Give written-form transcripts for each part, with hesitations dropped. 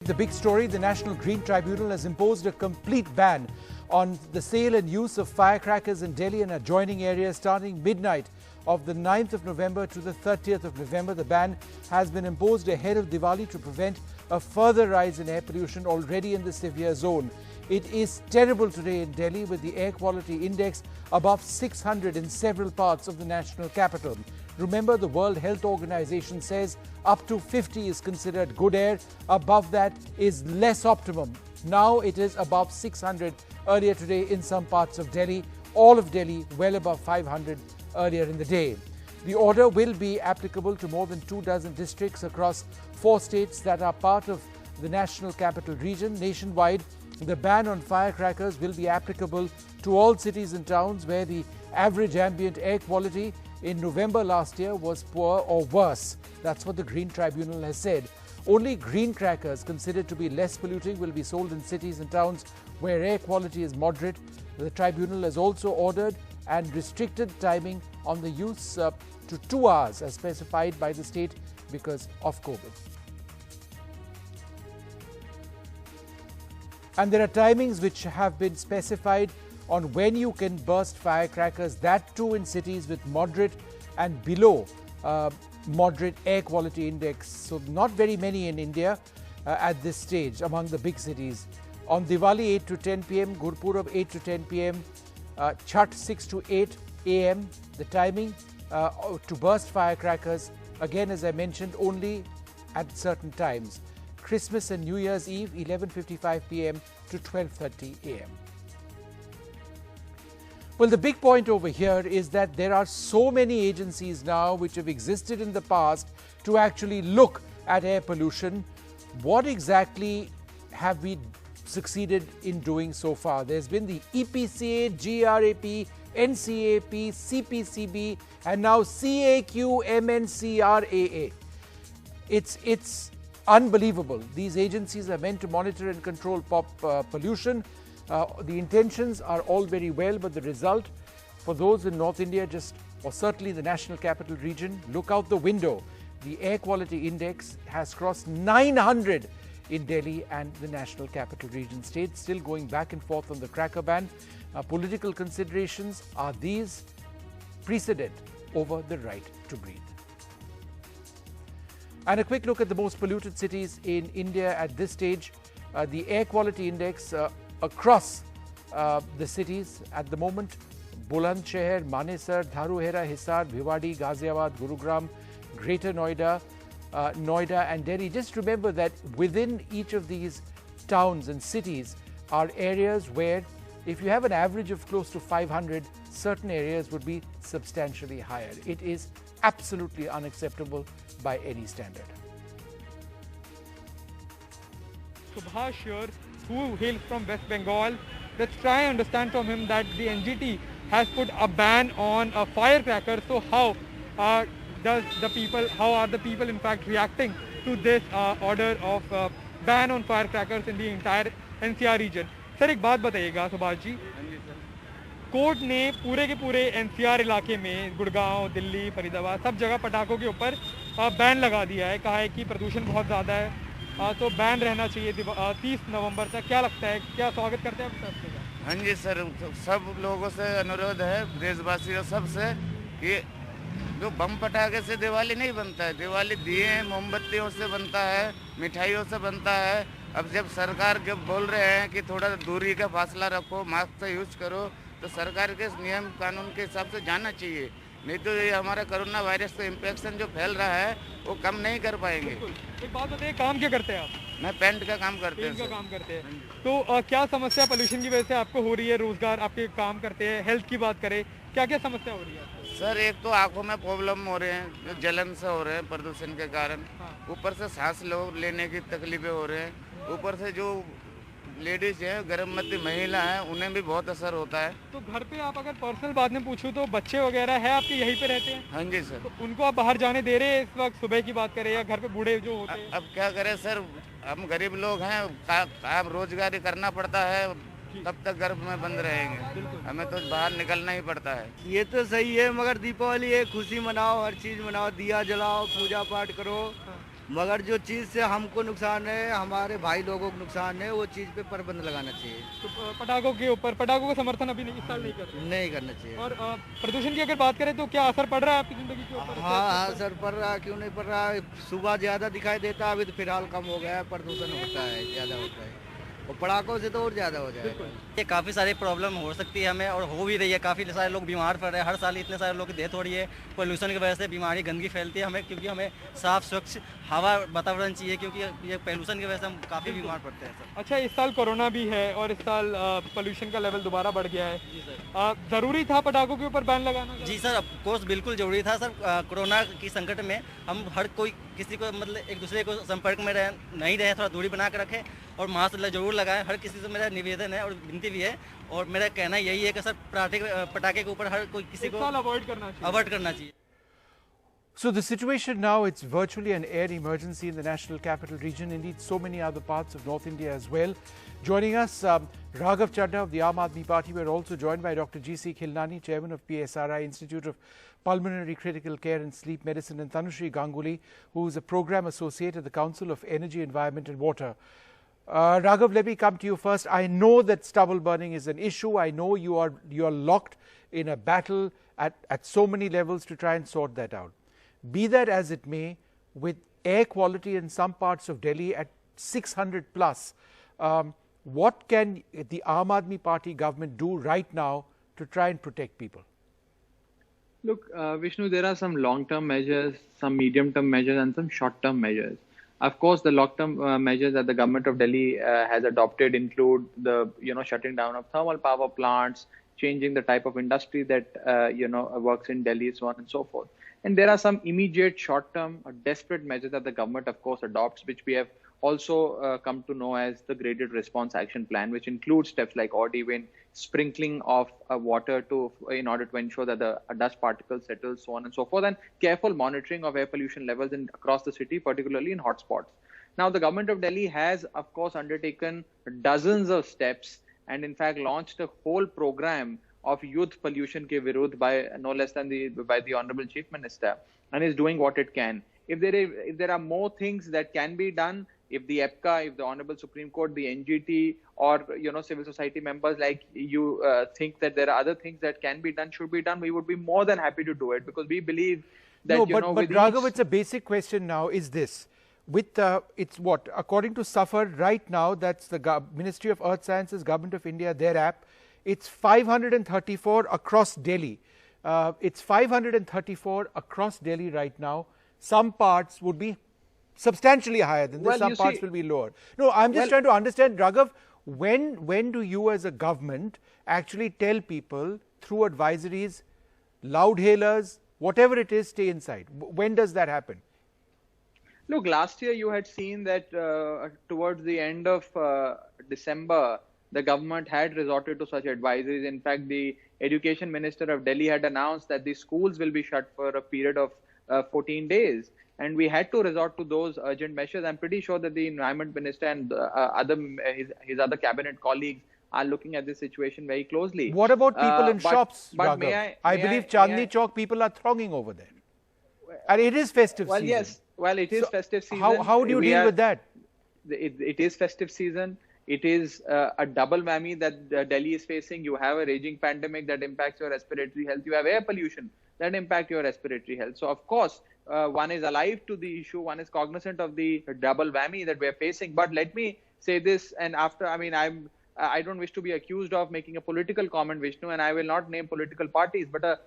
The big story, the National Green Tribunal has imposed a complete ban on the sale and use of firecrackers in Delhi and adjoining areas starting midnight of the 9th of November to the 30th of November. The ban has been imposed ahead of Diwali to prevent a further rise in air pollution already in the severe zone. It is terrible today in Delhi with the air quality index above 600 in several parts of the national capital. Remember, the World Health Organization says up to 50 is considered good air. Above that is less optimum. Now it is above 600 earlier today in some parts of Delhi. All of Delhi well above 500 earlier in the day. The order will be applicable to more than 24 districts across 4 states that are part of the National Capital Region. Nationwide, the ban on firecrackers will be applicable to all cities and towns where the average ambient air quality in November last year was poor or worse. That's what the Green Tribunal has said. Only green crackers considered to be less polluting will be sold in cities and towns where air quality is moderate. The tribunal has also ordered and restricted timing on the use to 2 hours as specified by the state because of COVID. And there are timings which have been specified on when you can burst firecrackers, that too in cities with moderate and below moderate air quality index. So not very many in India at this stage among the big cities. On Diwali 8 to 10 p.m, Gurpurab 8 to 10 p.m, Chhath 6 to 8 a.m. The timing to burst firecrackers, again as I mentioned, only at certain times. Christmas and New Year's Eve 11:55 p.m. to 12:30 a.m. Well, the big point over here is that there are so many agencies now which have existed in the past to actually look at air pollution. What exactly have we succeeded in doing so far? There's been the EPCA, GRAP, NCAP, CPCB, and now CAQMNCRAA. It's unbelievable. These agencies are meant to monitor and control pollution. The intentions are all very well, but the result for those in North India, or certainly the National Capital Region, look out the window. The air quality index has crossed 900 in Delhi and the National Capital Region states, still going back and forth on the cracker ban. Political considerations are these precedent over the right to breathe. And a quick look at the most polluted cities in India at this stage. The air quality index across the cities at the moment: Bulandshahr, Manesar, Dharuhera, Hisar, Bhiwadi, Ghaziabad, Gurugram, Greater Noida, Noida and Delhi. Just remember that within each of these towns and cities are areas where if you have an average of close to 500, certain areas would be substantially higher. It is absolutely unacceptable by any standard. Subhash here, who hails from West Bengal. Let's try and understand from him that the NGT has put a ban on firecrackers. So how are the people in fact reacting to this order of ban on firecrackers in the entire NCR region? Sir एक बात बताइएगा Subhash ji, court ने पूरे के पूरे NCR इलाके में गुड़गांव, दिल्ली, फरीदाबाद सब जगह पटाखों के ऊपर बैन लगा दिया है। कहा है कि प्रदूषण बहुत ज़्यादा है, तो बैन रहना चाहिए 30 नवंबर तक। क्या लगता है, क्या स्वागत करते हैं आप फैसले का? हाँ जी सर, सब लोगों से अनुरोध है, देशवासियों सबसे, कि जो बम पटाखे से दिवाली नहीं बनता है, दिवाली दिए मोमबत्तियों से बनता है, मिठाइयों से बनता है। अब जब सरकार जब बोल रहे हैं कि थोड़ा दूरी का फासला रखो, मास्क से यूज करो, तो सरकार के नियम कानून के हिसाब से जाना चाहिए, नहीं तो ये हमारा कोरोना वायरस का इन्फेक्शन जो फैल रहा है वो कम नहीं कर पाएंगे। एक बात बताइए, काम क्या करते हैं आप? मैं पेंट का काम करते हैं। तो क्या समस्या पोल्यूशन की वजह से आपको हो रही है? रोजगार आपके काम करते हैं, हेल्थ की बात करें, क्या क्या समस्या हो रही है? सर एक तो आंखों में प्रॉब्लम हो रहे हैं, जो जलन से हो रहे हैं प्रदूषण के कारण, ऊपर से सांस लेने की तकलीफें हो रहे हैं, ऊपर से जो लेडीज हैं, गर्भवती महिला हैं, उन्हें भी बहुत असर होता है। तो घर पे आप अगर पर्सनल बात में पूछूं तो बच्चे वगैरह है आपके यहीं पे रहते हैं? हाँ जी सर। तो उनको आप बाहर जाने दे रहे हैं इस वक्त? सुबह की बात करें या घर पे बूढ़े जो होते हैं? अब क्या करें सर, हम गरीब लोग हैं, काम रोजगारी करना पड़ता है, तब तक घर में बंद रहेंगे, हमें तो बाहर निकलना ही पड़ता है। ये तो सही है, मगर दीपावली है, खुशी मनाओ, हर चीज मनाओ, दिया जलाओ, पूजा पाठ करो, मगर जो चीज़ से हमको नुकसान है, हमारे भाई लोगों को नुकसान है, वो चीज़ पे प्रतिबंध लगाना चाहिए। तो पटाखों के ऊपर, पटाखों का समर्थन अभी नहीं, इस साल नहीं कर रहे। नहीं करना चाहिए। और प्रदूषण की अगर बात करें तो क्या असर पड़ रहा है आपकी ज़िंदगी के ऊपर? हाँ, असर पड़ रहा है, क्यों नहीं पड़ रहा है। सुबह ज़्यादा दिखाई देता है, अभी तो फिलहाल कम हो गया है, प्रदूषण होता है, ज़्यादा होता है, और पटाखों से तो और ज़्यादा हो जाएगा। ये काफ़ी सारी प्रॉब्लम हो सकती है हमें, और हो भी रही है। काफ़ी सारे लोग बीमार पड़ रहे हैं, हर साल इतने सारे लोग की डेथ हो रही है पोल्यूशन की वजह से। बीमारी गंदगी फैलती है हमें, क्योंकि हमें साफ़ स्वच्छ हवा वातावरण चाहिए, क्योंकि ये पोल्यूशन की वजह से हम काफ़ी बीमार पड़ते हैं सर। अच्छा, इस साल कोरोना भी है और इस साल पोल्यूशन का लेवल दोबारा बढ़ गया है। जी सर। ज़रूरी था पटाखों के ऊपर बैन लगाना? जी सर, ऑफ कोर्स बिल्कुल ज़रूरी था सर। कोरोना की संकट में हम हर कोई किसी को मतलब एक दूसरे को संपर्क में नहीं रहे, थोड़ा दूरी बना कर रखें और मास्क जरूर लगाएं। हर किसी से मेरा निवेदन है और विनती भी है, और मेरा कहना यही है कि सर पटाखे के ऊपर हर कोई किसी को अवॉइड करना चाहिए। So the situation now, it's virtually an air emergency in the National Capital Region, indeed so many other parts of North India as well. Joining us, Raghav Chadha of the Aam Aadmi Party. We're also joined by Dr. G.C. Khilnani, Chairman of PSRI, Institute of Pulmonary Critical Care and Sleep Medicine, and Tanushree Ganguly, who is a Program Associate at the Council of Energy, Environment and Water. Raghav, let me come to you first. I know that stubble burning is an issue. I know you are locked in a battle at so many levels to try and sort that out. Be that as it may, with air quality in some parts of Delhi at 600 plus, what can the Aam Aadmi Party government do right now to try and protect people? Look, Vishnu, there are some long-term measures, some medium-term measures and some short-term measures. Of course, the long-term measures that the government of Delhi has adopted include the, shutting down of thermal power plants, changing the type of industry that, works in Delhi, so on and so forth. And there are some immediate short-term desperate measures that the government, of course, adopts, which we have also come to know as the Graded Response Action Plan, which includes steps like odd even sprinkling of water in order to ensure that the dust particles settle, so on and so forth, and careful monitoring of air pollution levels across the city, particularly in hotspots. Now, the government of Delhi has, of course, undertaken dozens of steps and, in fact, launched a whole program of youth pollution ke virudh by no less than by the Honorable Chief Minister, and is doing what it can. If there are more things that can be done, if the EPCA, if the Honorable Supreme Court, the NGT, or civil society members like you think that there are other things that can be done, should be done, we would be more than happy to do it, because we believe that but Raghav, it's a basic question now. Is this with it's what, according to SAFAR right now, that's the Ministry of Earth Sciences, Government of India, their app, it's 534 across Delhi. It's 534 across Delhi right now. Some parts would be substantially higher than this, some parts will be lower. No, I'm just trying to understand, Raghav, when do you as a government actually tell people through advisories, loud hailers, whatever it is, stay inside? When does that happen? Look, last year you had seen that towards the end of December, the government had resorted to such advisories. In fact, the Education Minister of Delhi had announced that the schools will be shut for a period of 14 days. And we had to resort to those urgent measures. I'm pretty sure that the Environment Minister and his other cabinet colleagues are looking at this situation very closely. What about people in shops, Raghav? I believe Chandni Chowk, people are thronging over there. And it is festive season. Yes. Well, it is festive season. How do you deal with that? It is festive season. It is a double whammy that Delhi is facing. You have a raging pandemic that impacts your respiratory health. You have air pollution that impacts your respiratory health. So, of course, one is alive to the issue. One is cognizant of the double whammy that we are facing. But let me say this, and I don't wish to be accused of making a political comment, Vishnu, and I will not name political parties. But a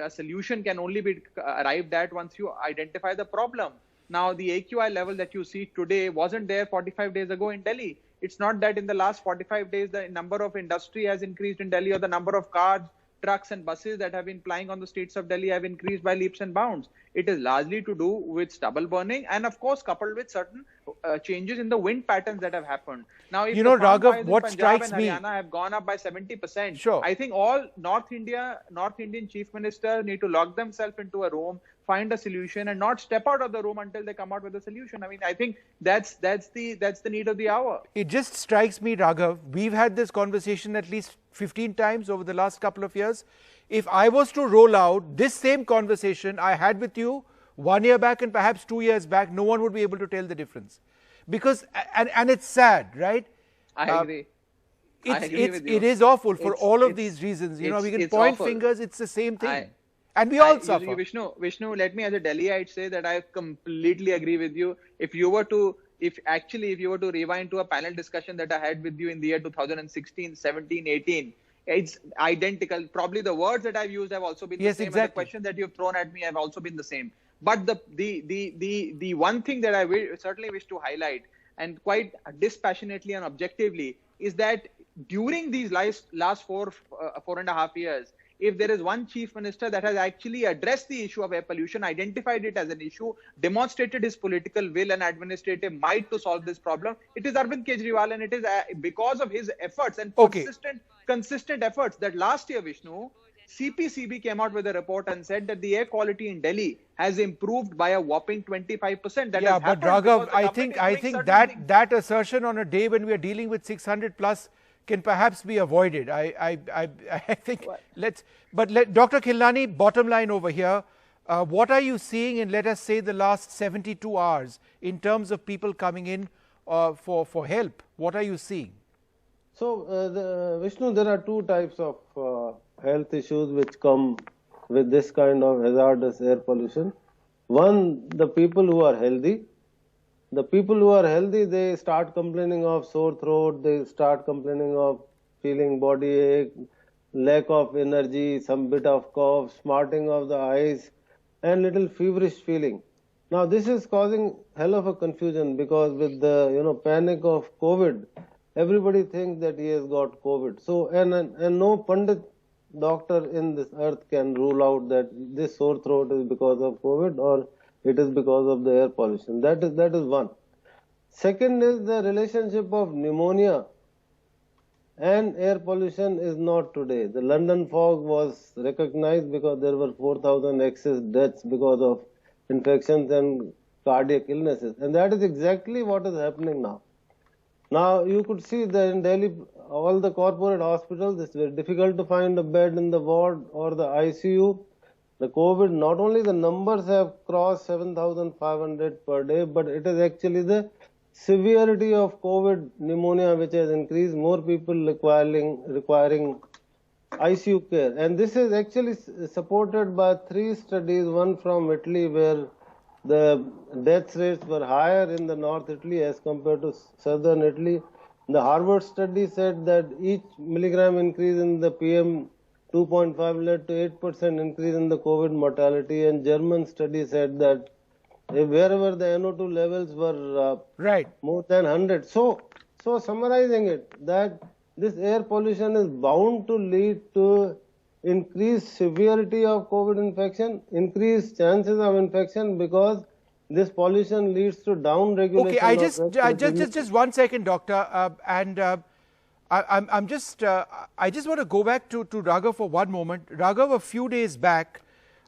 solution can only be arrived at once you identify the problem. Now, the AQI level that you see today wasn't there 45 days ago in Delhi. It's not that in the last 45 days, the number of industry has increased in Delhi, or the number of cars, trucks and buses that have been plying on the streets of Delhi have increased by leaps and bounds. It is largely to do with stubble burning and, of course, coupled with certain changes in the wind patterns that have happened. Now, if Raghav, what strikes me, Haryana have gone up by 70%. Sure. I think all North Indian chief ministers need to lock themselves into a room, find a solution, and not step out of the room until they come out with a solution. I mean, I think that's the need of the hour. It just strikes me, Raghav, we've had this conversation at least 15 times over the last couple of years. If I was to roll out this same conversation I had with you 1 year back and perhaps 2 years back, no one would be able to tell the difference. Because, and it's sad, right? I agree. I agree with you. It is awful for all of it's- these reasons. You know, it's- we can it's point awful. fingers, it's the same thing. I- And we all suffer. Vishnu, let me as a Delhiite say that I completely agree with you. If you were to rewind to a panel discussion that I had with you in the year 2016, 17, 18, it's identical. Probably the words that I've used have also been Yes, the same. exactly. And the questions that you've thrown at me have also been the same. But the one thing that I certainly wish to highlight, and quite dispassionately and objectively, is that during these last 4.5 years, if there is one chief minister that has actually addressed the issue of air pollution, identified it as an issue, demonstrated his political will and administrative might to solve this problem, it is Arvind Kejriwal, and it is because of his efforts and consistent efforts that last year, Vishnu, CPCB came out with a report and said that the air quality in Delhi has improved by a whopping 25%. Yeah, but Raghav, I think that assertion on a day when we are dealing with 600 plus can perhaps be avoided. I think Dr. Khilnani, bottom line over here, what are you seeing in, let us say, the last 72 hours in terms of people coming in for help? What are you seeing? So, Vishnu, there are two types of health issues which come with this kind of hazardous air pollution. One, the people who are healthy. The people who are healthy, they start complaining of sore throat, they start complaining of feeling body ache, lack of energy, some bit of cough, smarting of the eyes, and little feverish feeling. Now, this is causing hell of a confusion because with the panic of COVID, everybody thinks that he has got COVID. So, and no Pandit doctor in this earth can rule out that this sore throat is because of COVID or it is because of the air pollution. That is one. Second is the relationship of pneumonia and air pollution is not today. The London fog was recognized because there were 4,000 excess deaths because of infections and cardiac illnesses. And that is exactly what is happening now. Now, you could see that in Delhi, all the corporate hospitals, it's very difficult to find a bed in the ward or the ICU. The COVID, not only the numbers have crossed 7,500 per day, but it is actually the severity of COVID pneumonia which has increased, more people requiring ICU care. And this is actually supported by 3 studies, one from Italy where the death rates were higher in the North Italy as compared to Southern Italy. The Harvard study said that each milligram increase in the PM 2.5 led to 8% increase in the COVID mortality, and German study said that wherever the NO2 levels were more than 100. So summarizing it, that this air pollution is bound to lead to increased severity of COVID infection, increased chances of infection because this pollution leads to down regulation. Okay, just 1 second, doctor, I just want to go back to Raghav for one moment. Raghav, a few days back,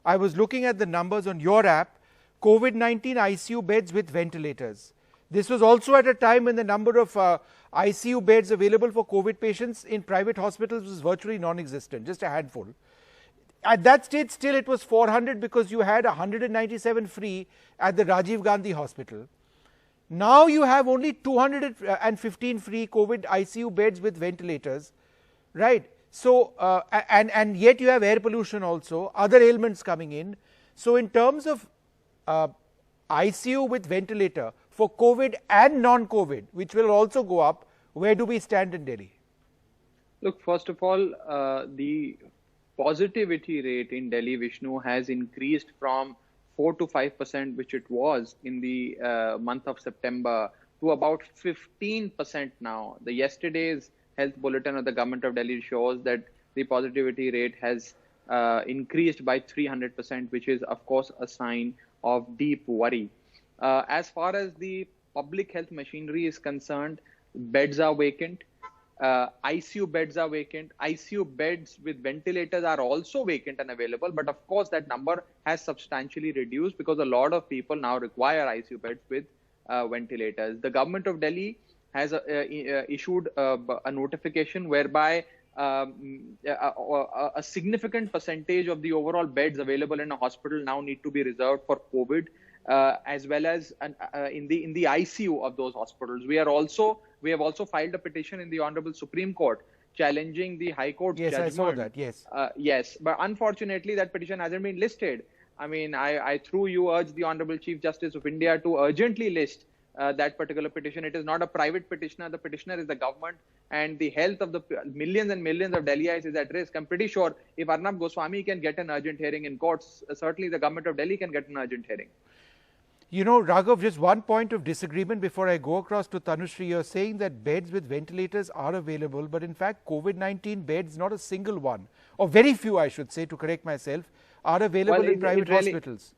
I was looking at the numbers on your app, COVID-19 ICU beds with ventilators. This was also at a time when the number of ICU beds available for COVID patients in private hospitals was virtually non-existent, just a handful. At that stage, still it was 400 because you had 197 free at the Rajiv Gandhi Hospital. Now you have only 215 free COVID ICU beds with ventilators, right? So, and yet you have air pollution also, other ailments coming in. So, in terms of ICU with ventilator for COVID and non-COVID, which will also go up, where do we stand in Delhi? Look, first of all, the positivity rate in Delhi, Vishnu, has increased from 4 to 5%, which it was in the month of September, to about 15% now. The yesterday's health bulletin of the government of Delhi shows that the positivity rate has increased by 300%, which is, of course, a sign of deep worry. As far as the public health machinery is concerned, beds are vacant. ICU beds are vacant. ICU beds with ventilators are also vacant and available. But of course, that number has substantially reduced because a lot of people now require ICU beds with ventilators. The government of Delhi has issued a notification whereby a significant percentage of the overall beds available in a hospital now need to be reserved for COVID, as well as in the ICU of those hospitals. We have also filed a petition in the Honorable Supreme Court challenging the High Court's judgment. Yes, I saw that. Yes. Yes, but unfortunately that petition hasn't been listed. I mean, I through you urge the Honorable Chief Justice of India to urgently list that particular petition. It is not a private petitioner. The petitioner is the government, and the health of the millions and millions of Delhiites is at risk. I'm pretty sure if Arnab Goswami can get an urgent hearing in courts, certainly the government of Delhi can get an urgent hearing. You know, Raghav, just one point of disagreement before I go across to Tanushree. You're saying that beds with ventilators are available, but in fact, COVID-19 beds, not a single one, or very few, I should say, to correct myself, are available in private hospitals.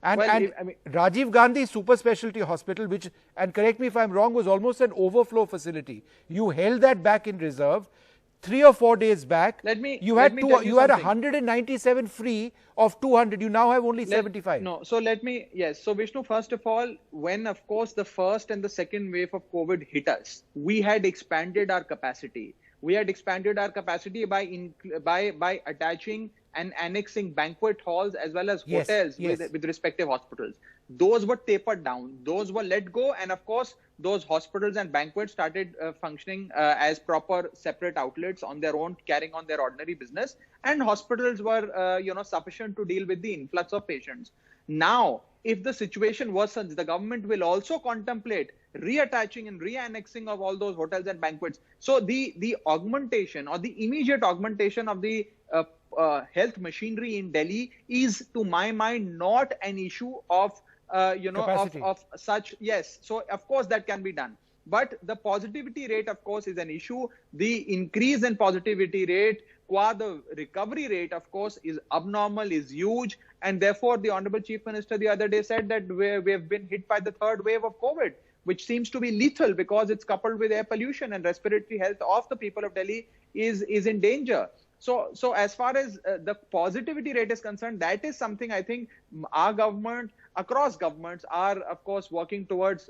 And Rajiv Gandhi Super Specialty Hospital, which, and correct me if I'm wrong, was almost an overflow facility. You held that back in reserve. 3 or 4 days back, you had 197 free of 200. You now have only 75. No, so so Vishnu, first of all, when of course the first and the second wave of COVID hit us, we had expanded our capacity. We had expanded our capacity by attaching and annexing banquet halls as well as hotels with respective hospitals. Those were tapered down. Those were let go. And of course, those hospitals and banquets started functioning as proper separate outlets on their own, carrying on their ordinary business. And hospitals were, sufficient to deal with the influx of patients. Now, if the situation worsens, the government will also contemplate reattaching and re-annexing of all those hotels and banquets. So the augmentation or the immediate augmentation of the health machinery in Delhi is, to my mind, not an issue of such. Yes. So of course that can be done. But the positivity rate, of course, is an issue. The increase in positivity rate, qua the recovery rate, of course, is abnormal, is huge. And therefore, the Honorable Chief Minister the other day said that we have been hit by the third wave of COVID, which seems to be lethal because it's coupled with air pollution, and respiratory health of the people of Delhi is in danger. So as far as the positivity rate is concerned, that is something I think our government, across governments, are of course working towards,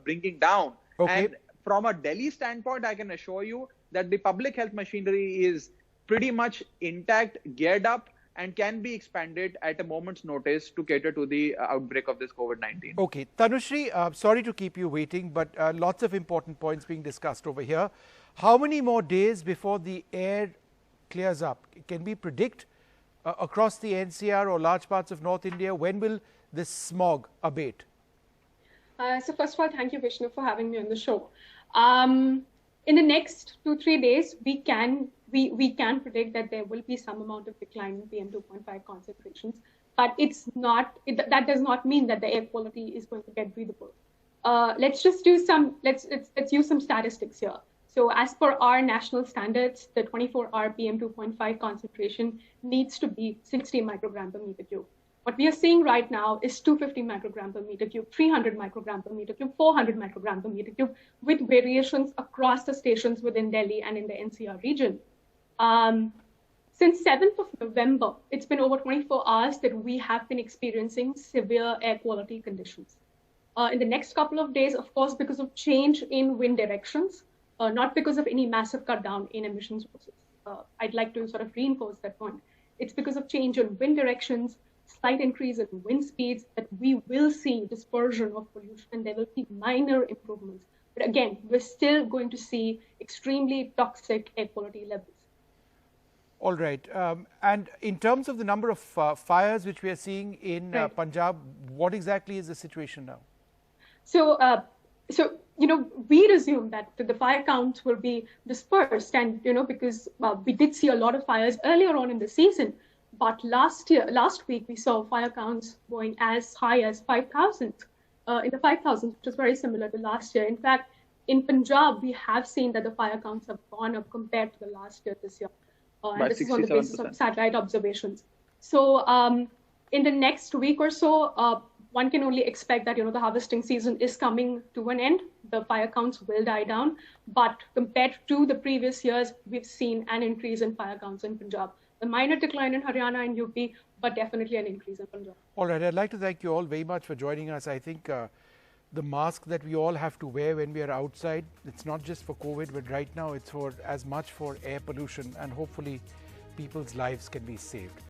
bringing down. Okay. And from a Delhi standpoint, I can assure you that the public health machinery is pretty much intact, geared up, and can be expanded at a moment's notice to cater to the outbreak of this COVID-19. Okay. Tanushree, sorry to keep you waiting, but lots of important points being discussed over here. How many more days before the air clears up? Can we predict across the NCR or large parts of North India, when will this smog abate? So first of all, thank you, Vishnu, for having me on the show. In the next 2-3 days, we can predict that there will be some amount of decline in PM2.5 concentrations, but that does not mean that the air quality is going to get breathable. Let's use some statistics here. So as per our national standards, the 24-hour PM2.5 concentration needs to be 60 microgram per meter cube. What we are seeing right now is 250 microgram per meter cube, 300 microgram per meter cube, 400 microgram per meter cube, with variations across the stations within Delhi and in the NCR region. Since 7th of November, it's been over 24 hours that we have been experiencing severe air quality conditions. In the next couple of days, of course, because of change in wind directions, not because of any massive cut down in emission sources. I'd like to sort of reinforce that point. It's because of change in wind directions, slight increase in wind speeds, that we will see dispersion of pollution, and there will be minor improvements. But again, we're still going to see extremely toxic air quality levels. All right. And in terms of the number of fires which we are seeing in Punjab, what exactly is the situation now? So, we assume that the fire counts will be dispersed, and, because we did see a lot of fires earlier on in the season, but last week, we saw fire counts going as high as 5,000, in the 5,000s, which is very similar to last year. In fact, in Punjab, we have seen that the fire counts have gone up compared to the last year this year. And this is on the basis of satellite observations. So in the next week or so, one can only expect that, the harvesting season is coming to an end. The fire counts will die down. But compared to the previous years, we've seen an increase in fire counts in Punjab. A minor decline in Haryana and UP, but definitely an increase in Punjab. All right. I'd like to thank you all very much for joining us. I think the mask that we all have to wear when we are outside. It's not just for COVID, but right now it's for as much for air pollution, and hopefully people's lives can be saved.